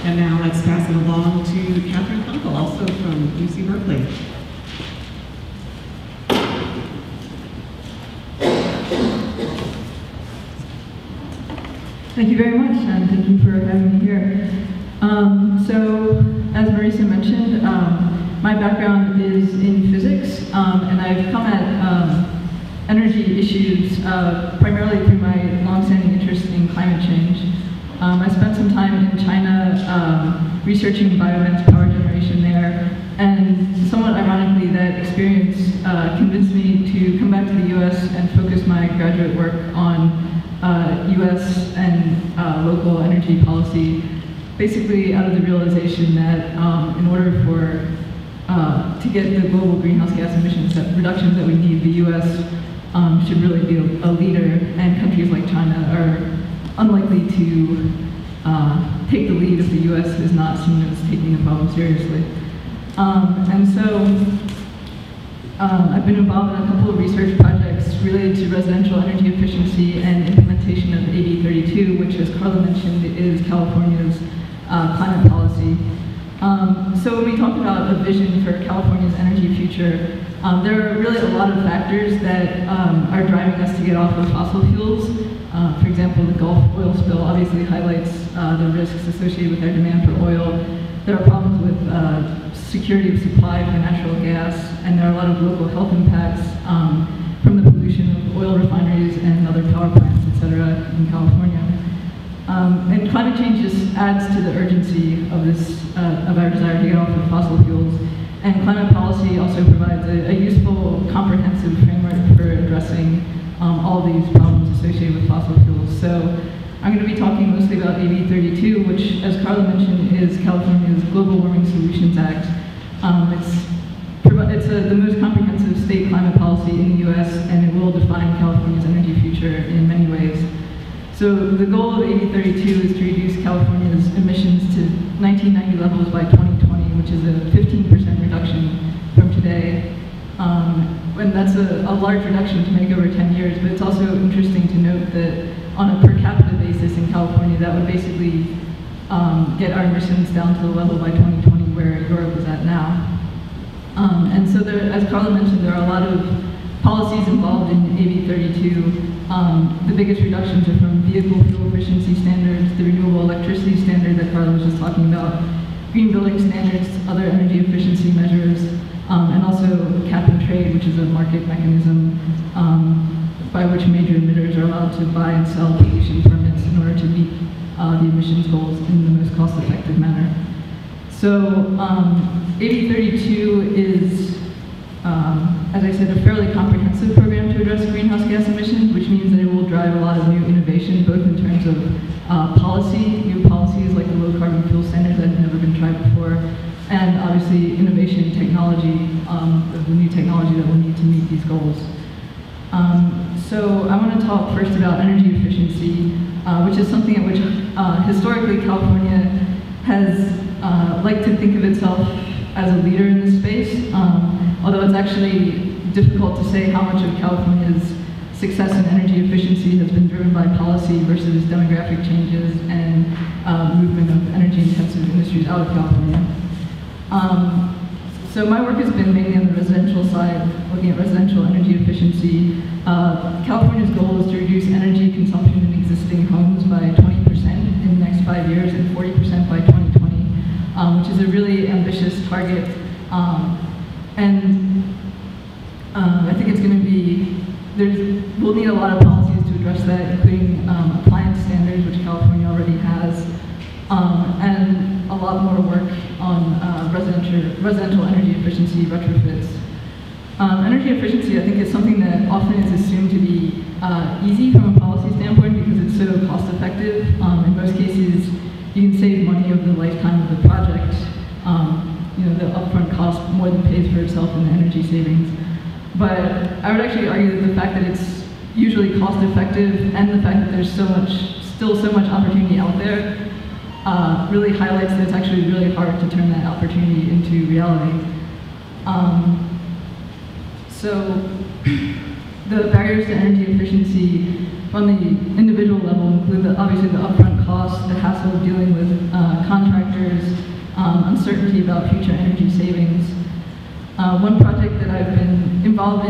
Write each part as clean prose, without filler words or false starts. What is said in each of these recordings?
And now let's pass it along to Cathy Kunkel, also from UC Berkeley. Thank you very much, and thank you for having me here. So, as Marisa mentioned, my background is in physics, and I've come at energy issues primarily through my long-standing interest in climate change. I spent some time in China researching biomass power generation there, and somewhat ironically, that experience convinced me to come back to the US and focus my graduate work on US and local energy policy, basically out of the realization that in order to get the global greenhouse gas emissions reductions that we need, the US should really be a leader, and countries like China are unlikely to take the lead if the US is not seen as taking the problem seriously. And so I've been involved in a couple of research projects related to residential energy efficiency and implementation of AB 32, which, as Carla mentioned, is California's climate policy. So when we talk about a vision for California's energy future, there are really a lot of factors that are driving us to get off of fossil fuels. For example, the Gulf oil spill obviously highlights the risks associated with our demand for oil. There are problems with security of supply for natural gas, and there are a lot of local health impacts from the pollution of oil refineries and other power plants, etc. in California. And climate change just adds to the urgency of our desire to get off of fossil fuels. And climate policy also provides a useful, comprehensive framework for addressing all these problems associated with fossil fuels. So I'm going to be talking mostly about AB 32, which, as Carla mentioned, is California's Global Warming Solutions Act. It's the most comprehensive state climate policy in the US, and it will define California's energy future in many ways. So the goal of AB 32 is to reduce California's emissions to 1990 levels by 2020, which is a 15% reduction from today. And that's a large reduction to make over 10 years, but it's also interesting to note that on a per capita basis in California, that would basically get our emissions down to the level by 2020 where Europe is at now. And so there, as Carla mentioned, there are a lot of policies involved in AB 32. The biggest reductions are from vehicle fuel efficiency standards, the renewable electricity standard that Carla was just talking about, green building standards, other energy efficiency measures, and also cap and trade, which is a market mechanism by which major emitters are allowed to buy and sell pollution permits in order to meet the emissions goals in the most cost-effective manner. So AB 32 is, as I said, a fairly comprehensive program to address greenhouse gas emissions, which means that it will drive a lot of new innovation, both in terms of new policies like the low carbon fuel standards that have never been tried before, and obviously innovation in technology, the new technology that we'll need to meet these goals. So I want to talk first about energy efficiency, which is something at which historically California has liked to think of itself as a leader in this space, although it's actually difficult to say how much of California's success in energy efficiency has been driven by policy versus demographic changes and movement of energy-intensive industries out of California. So my work has been mainly on the residential side, looking at residential energy efficiency. California's goal is to reduce energy consumption in existing homes by 20% in the next 5 years and 40% by 2020, which is a really ambitious target. I think it's going to be, we'll need a lot of policies to address that, including appliance standards, which California already has, and a lot more work on residential energy efficiency retrofits. Energy efficiency, I think, is something that often is assumed to be easy from a policy standpoint because it's so cost effective. In most cases, you can save money over the lifetime of the project. The upfront cost more than pays for itself in the energy savings. But I would actually argue that the fact that it's usually cost effective and the fact that there's still so much opportunity out there really highlights that it's actually really hard to turn that opportunity into reality. So the barriers to energy efficiency from the individual level include obviously the upfront costs, the hassle of dealing with contractors, uncertainty about future energy savings. One project that I've been involved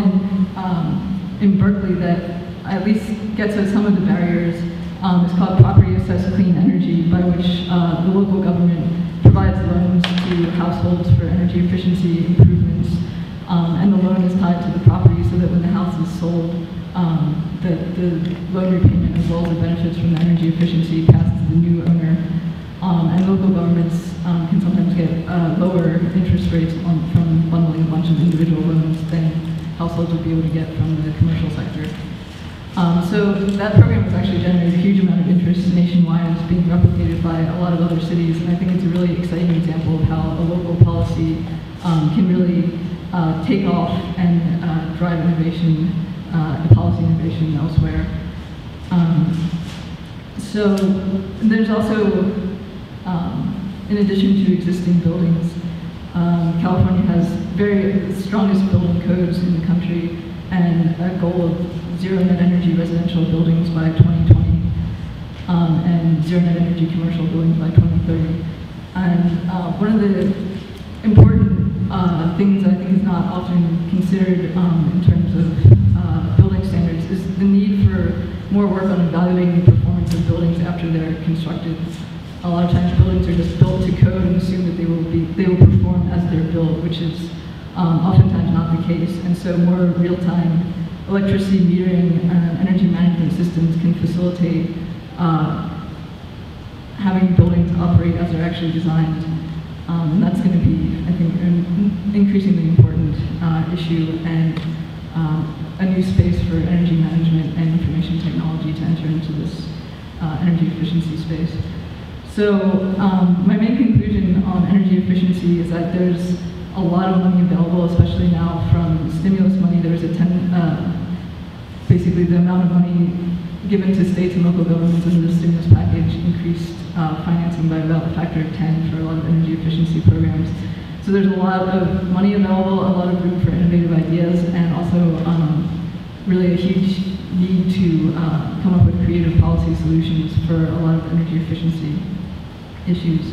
in Berkeley that at least gets at some of the barriers is called Property Assessed Clean Energy, by which the local government provides loans to households for energy efficiency improvements, and the loan is tied to the property so that when the house is sold, the loan repayment as well as the benefits from the energy efficiency pass to the new owner. And local governments can sometimes get lower interest rates from bundling a bunch of individual loans than households would be able to get from the commercial sector. So that program has actually generated a huge amount of interest nationwide. It's being replicated by a lot of other cities, and I think it's a really exciting example of how a local policy can really take off and drive innovation, policy innovation elsewhere. So there's also, in addition to existing buildings, California has the strongest building codes in the country and a goal of zero net energy residential buildings by 2020 and zero net energy commercial buildings by 2030. And one of the important things I think is not often considered in terms of building standards is the need for more work on evaluating the performance of buildings after they're constructed. A lot of times buildings are just built to code and assume that they will perform as they're built, which is oftentimes not the case. And so more real-time electricity metering and energy management systems can facilitate having buildings operate as they're actually designed. And that's going to be, I think, an increasingly important issue and a new space for energy management and information technology to enter into this energy efficiency space. So my main conclusion on energy efficiency is that there's a lot of money available, especially now from stimulus money. There's basically the amount of money given to states and local governments in the stimulus package increased financing by about a factor of 10 for a lot of energy efficiency programs. So there's a lot of money available, a lot of room for innovative ideas, and also really a huge need to come up with creative policy solutions for a lot of energy efficiency issues.